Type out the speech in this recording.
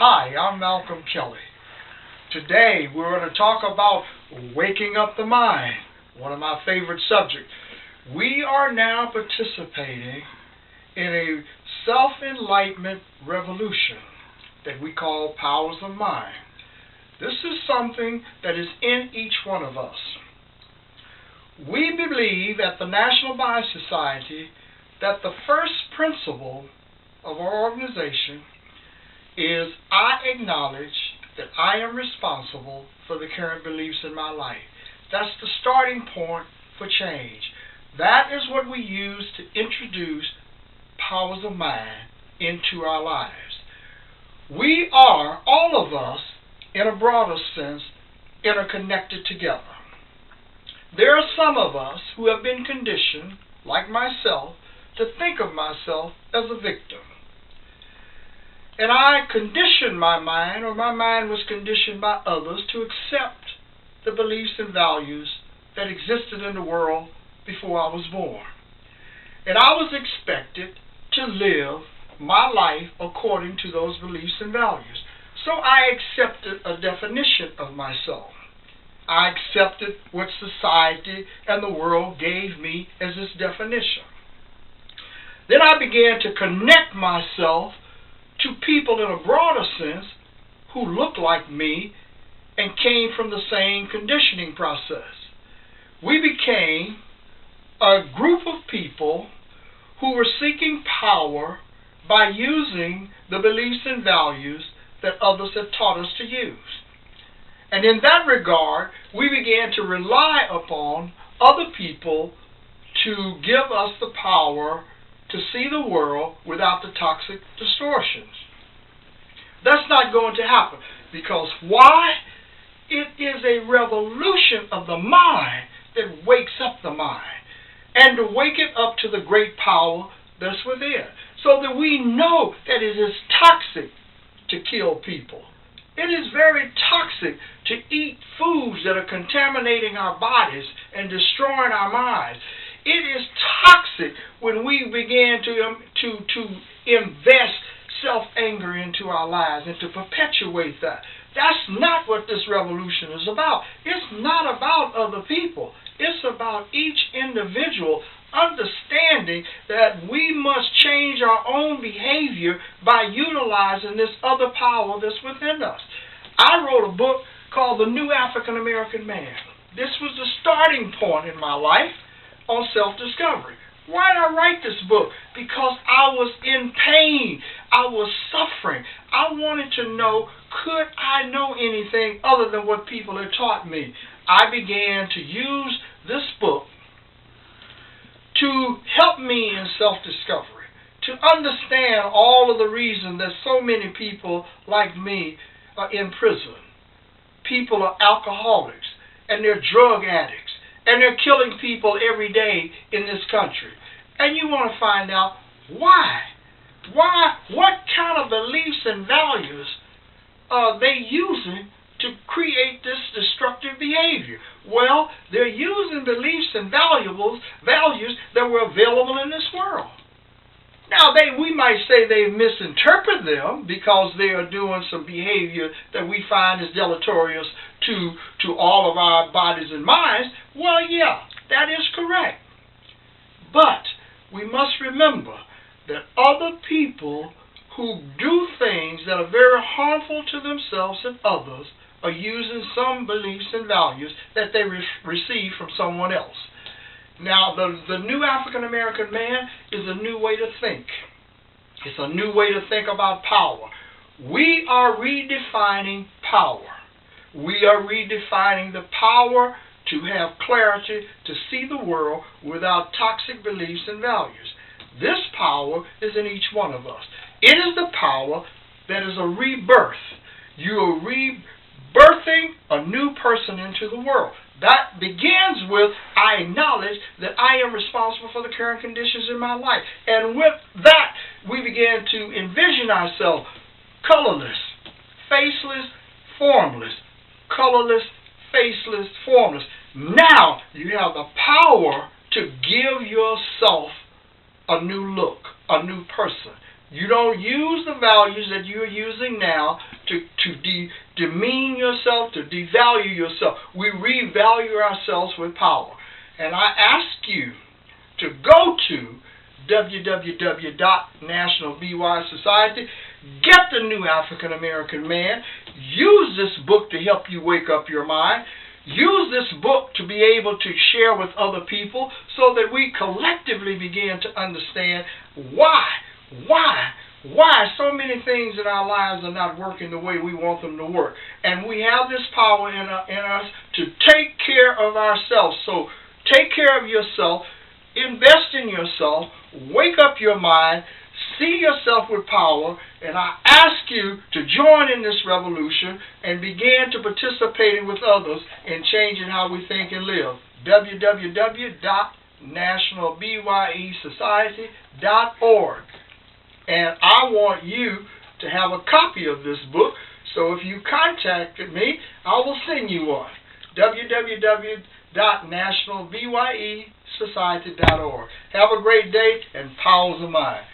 Hi, I'm Malcolm Kelly. Today we're going to talk about waking up the mind, one of my favorite subjects. We are now participating in a self-enlightenment revolution that we call powers of mind. This is something that is in each one of us. We believe at the National Bias Society that the first principle of our organization is I acknowledge that I am responsible for the current beliefs in my life. That's the starting point for change. That is what we use to introduce powers of mind into our lives. We are, all of us, in a broader sense, interconnected together. There are some of us who have been conditioned, like myself, to think of myself as a victim. And I conditioned my mind, or my mind was conditioned by others, to accept the beliefs and values that existed in the world before I was born. And I was expected to live my life according to those beliefs and values. So I accepted a definition of myself. I accepted what society and the world gave me as its definition. Then I began to connect myself to people in a broader sense who looked like me and came from the same conditioning process. We became a group of people who were seeking power by using the beliefs and values that others had taught us to use. And in that regard, we began to rely upon other people to give us the power to see the world without the toxic distortions. That's not going to happen, because why? It is a revolution of the mind that wakes up the mind, and to wake it up to the great power that's within, so that we know that it is toxic to kill people. It is very toxic to eat foods that are contaminating our bodies and destroying our minds. It is toxic when we begin to invest self-anger into our lives and to perpetuate that. That's not what this revolution is about. It's not about other people. It's about each individual understanding that we must change our own behavior by utilizing this other power that's within us. I wrote a book called The New African American Man. This was the starting point in my life on self-discovery. Why did I write this book? Because I was in pain. I was suffering. I wanted to know, could I know anything other than what people had taught me? I began to use this book to help me in self-discovery, to understand all of the reasons that so many people like me are in prison. People are alcoholics, and they're drug addicts, and they're killing people every day in this country. And you want to find out why. Why? What kind of beliefs and values are they using to create this destructive behavior? Well, they're using beliefs and values that were available in this world. Now, we might say they misinterpret them because they are doing some behavior that we find is deleterious to all of our bodies and minds. Well, yeah, that is correct. But we must remember that other people who do things that are very harmful to themselves and others are using some beliefs and values that they receive from someone else. Now, the new African American man is a new way to think. It's a new way to think about power. We are redefining power. We are redefining the power to have clarity, to see the world without toxic beliefs and values. This power is in each one of us. It is the power that is a rebirth. You are rebirthing a new person into the world. That begins with, I acknowledge that I am responsible for the current conditions in my life. And with that, we begin to envision ourselves colorless, faceless, formless. Colorless, faceless, formless. Now you have the power to give yourself a new look, a new person. You don't use the values that you're using now to demean yourself, to devalue yourself. We revalue ourselves with power. And I ask you to go to www.nationalbysociety, get the New African American Man, use this book to help you wake up your mind, use this book to be able to share with other people so that we collectively begin to understand why so many things in our lives are not working the way we want them to work. And we have this power in us to take care of ourselves. So take care of yourself, invest in yourself, wake up your mind, see yourself with power, and I ask you to join in this revolution and begin to participate with others in changing how we think and live. www.nationalbysociety.org. And I want you to have a copy of this book, so if you contacted me, I will send you one. www.nationalbysociety.org. Have a great day and powers of mind.